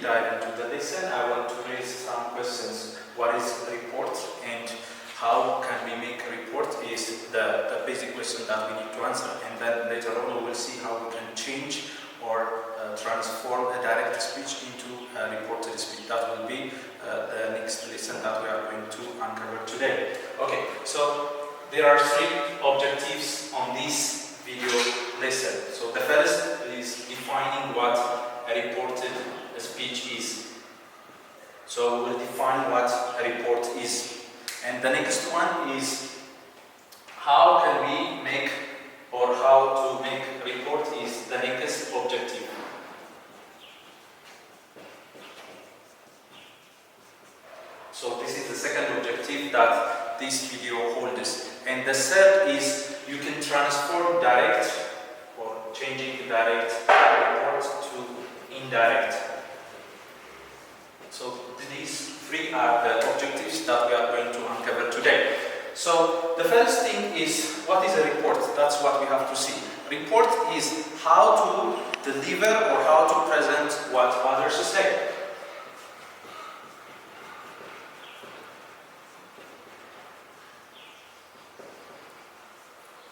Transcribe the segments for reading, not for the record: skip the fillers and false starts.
dive into the lesson, I want to raise some questions. What is a report and how can we make a report is the basic question that we need to answer, and then later on we will see how we can change or transform a direct speech into a reported speech. That will be the next lesson that we are going to uncover today. Okay, so there are three objectives on this video lesson. So the first is defining what a reported speech is. So we will define what a report is. And the next one is how can we make, or how to make a report is the next objective. So this is the second objective that this video holds. And the third is you can transform direct or changing direct report to indirect. So these three are the objectives that we are going to uncover today. So the first thing is, what is a report? That's what we have to see. Report is how to deliver or how to present what others say.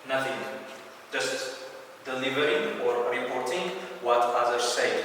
Nothing, just delivering or reporting what others say.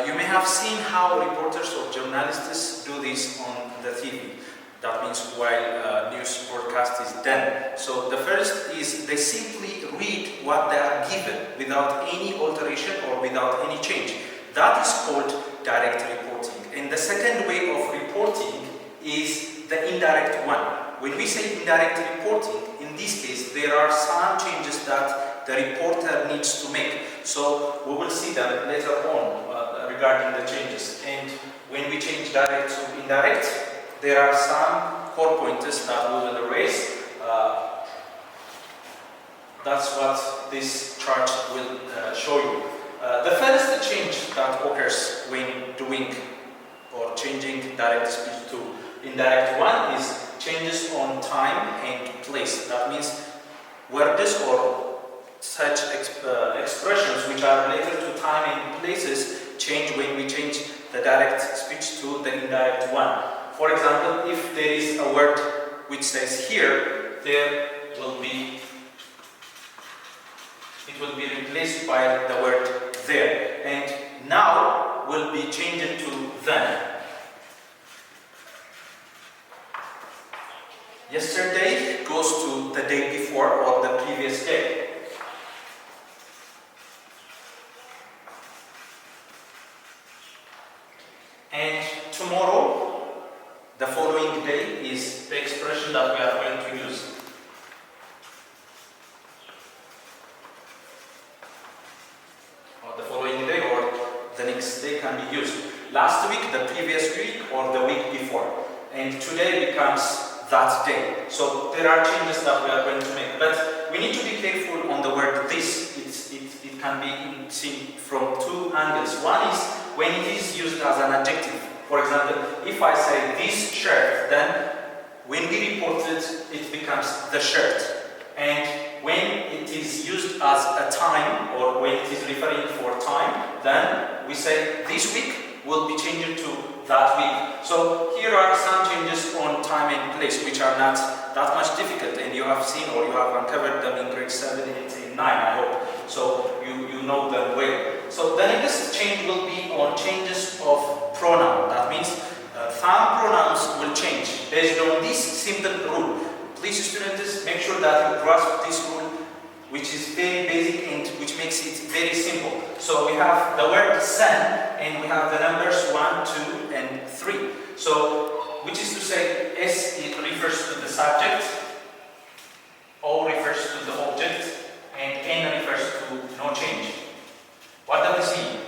You may have seen how reporters or journalists do this on the TV. That means while news broadcast is done. So the first is they simply read what they are given without any alteration or without any change. That is called direct reporting. And the second way of reporting is the indirect one. When we say indirect reporting, in this case, there are some changes that the reporter needs to make. So we will see them later on regarding the changes. And when we change direct to indirect, there are some core pointers that we will erase. That's what this chart will show you. The first change that occurs when doing or changing direct speech to indirect one is changes on time and place. That means words or such expressions which are related to time and places change when we change the direct speech to the indirect one. For example, if there is a word which says here, it will be replaced by the word there, and now will be changed to then. Yesterday goes to the day before or the previous day. And tomorrow, the following day, is the expression that we are going to use. Or the following day or the next day can be used. Last week, the previous week, or the week before. And today becomes that day. So there are changes that we are going to make. But we need to be careful on the word this. It can be seen from two angles. One is when it is used as an adjective. For example, if I say this shirt, then when we report it, it becomes the shirt. And when it is used as a time, or when it is referring for time, then we say this week will be changed to that week. So here are some changes on time and place which are not that much difficult, and you have seen or you have uncovered them in grade 7, 8, and 9, I hope. So you know them well. So the next change will be on changes of pronoun. That means some pronouns will change based on this simple rule. Please students, make sure that you grasp this rule, which is very basic and which makes it very simple. So we have the word sen, and we have the numbers 1, 2, and 3. So, which is to say, S it refers to the subject, O refers to the object, and N refers to no change. What does this mean?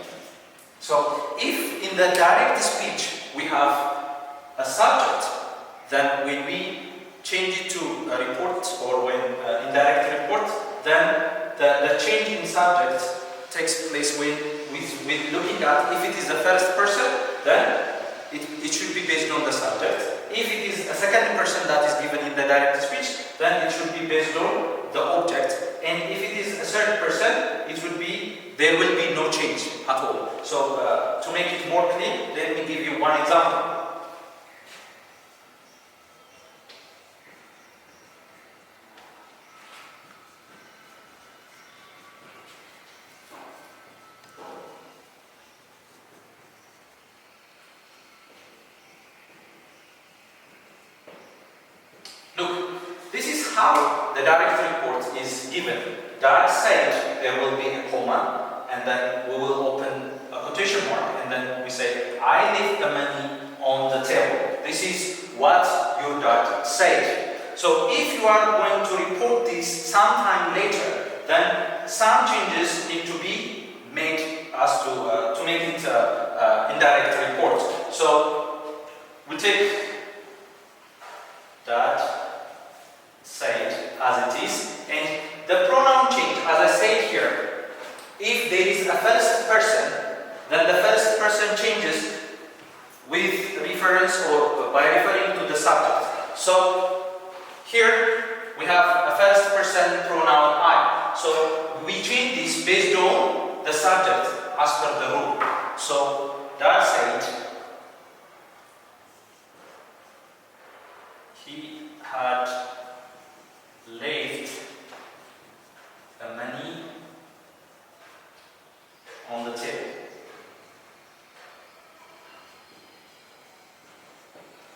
So, if in the direct speech we have a subject, then when we change it to a report or when indirect report, then the change in subject takes place with looking at if it is the first person, then it should be based on the subject. If it is a second person that is given in the direct speech, then it should be based on the object. And if it is a third person, there will be no change. at all. So to make it more clear, let me give you one example. Look, this is how the direct report is given. Direct said there will be a comma, and then we will open a quotation mark, and then we say, I leave the money on the table. This is what your dad said. So if you are going to report this sometime later, then some changes need to be made as to make it indirect report. So we take that said as it is, and the pronoun change, as I said here, if there is a first person, then the first person changes with reference or by referring to the subject. So here we have a first person pronoun I. So we change this based on the subject as per the rule. So that said, he had left the money on the table.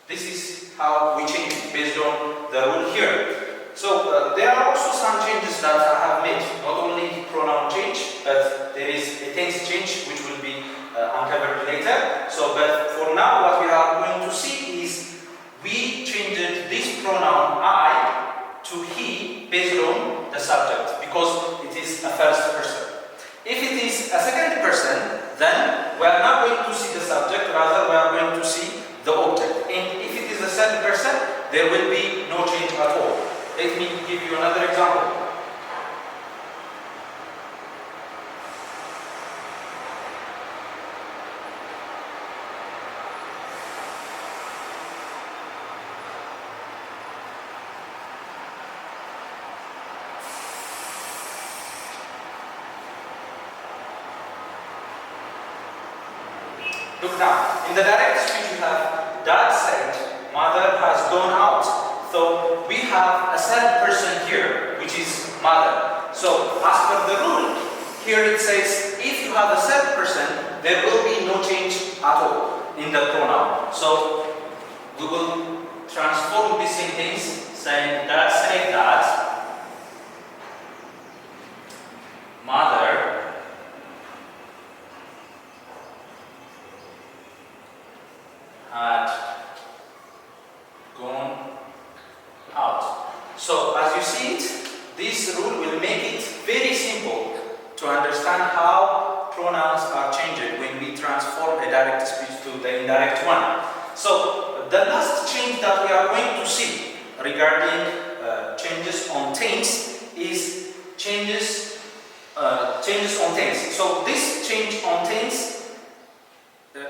This is how we change it based on the rule here. So there are also some changes that I have made, not only pronoun change, but there is a tense change which will be uncovered later. So, but for now, what we are going to see is we changed this pronoun I to he based on the subject because it is a first person. If it is a second person, then we are not going to see the subject, rather we are going to see the object. And if it is a third person, there will be no change at all. Let me give you another example. Look now, in the direct speech we have dad said, mother has gone out. So we have a third person here, which is mother. So as per the rule, here it says, if you have a third person, there will be no change at all in the pronoun. So we will transform this sentence saying dad said that, mother had gone out. So as you see it, this rule will make it very simple to understand how pronouns are changed when we transform a direct speech to the indirect one. So the last change that we are going to see regarding changes on tense is changes on tense. So this change on tense,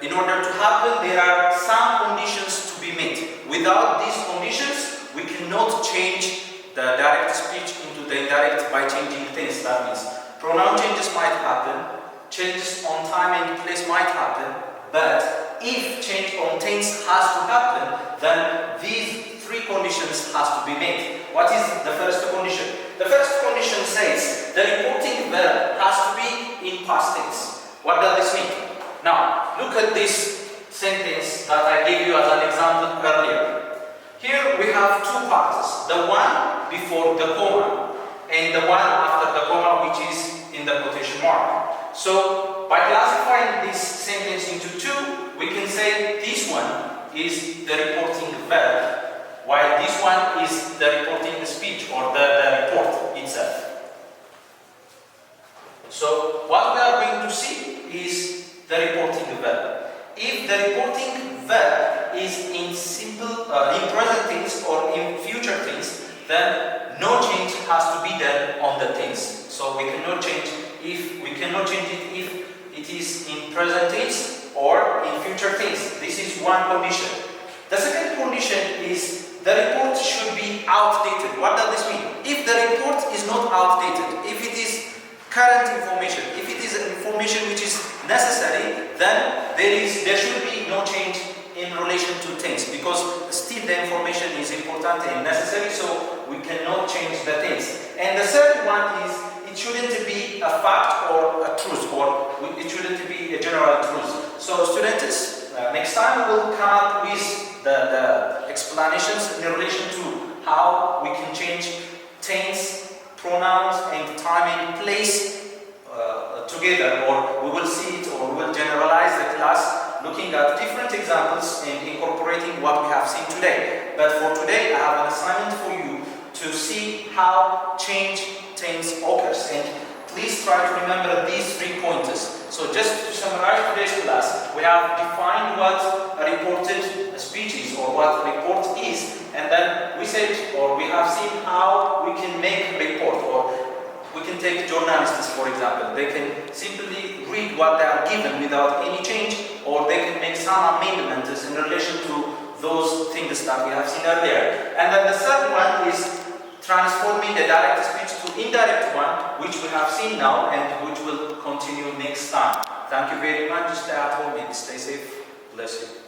in order to happen, there are some conditions to be met. Without these conditions, we cannot change the direct speech into the indirect by changing tense. That means pronoun changes might happen, changes on time and place might happen, but if change on tense has to happen, then these three conditions has to be met. What is the first condition? The first condition says the reporting verb has to be in past tense. What does this mean? Now, look at this sentence that I gave you as an example earlier. Here we have two parts, the one before the comma and the one after the comma, which is in the quotation mark. So, by classifying this sentence into two, we can say this one is the reporting verb, while this one is the reporting speech or the report itself. So, what we are going to see is the reporting verb. If the reporting verb is in in present tense or in future tense, then no change has to be done on the tense. So we cannot change it if it is in present tense or in future tense. This is one condition. The second condition is the report should be outdated. What does this mean? If the report is not outdated, if it is current information, if it is information which is necessary, then there should be no change in relation to tense, because still the information is important and necessary, so we cannot change the tense. And the third one is it shouldn't be a fact or a truth, or it shouldn't be a general truth. So students, next time we will come up with the explanations in relation to how we can change tense, pronouns, and time and place together, or we will see it, or we will generalize the class looking at different examples and incorporating what we have seen today. But for today, I have an assignment for you to see how change tense occurs, and please try to remember these 3 pointers. So just to summarize today's class, we have defined what a reported speech is, or what a report is, and then we said, or we have seen how we can make a report, or we can take journalists, for example. They can simply read what they are given without any change, or they can make some amendments in relation to those things that we have seen earlier. And then the third one is transforming the direct speech to indirect one, which we have seen now and which will continue next time. Thank you very much. Stay at home and stay safe. Bless you.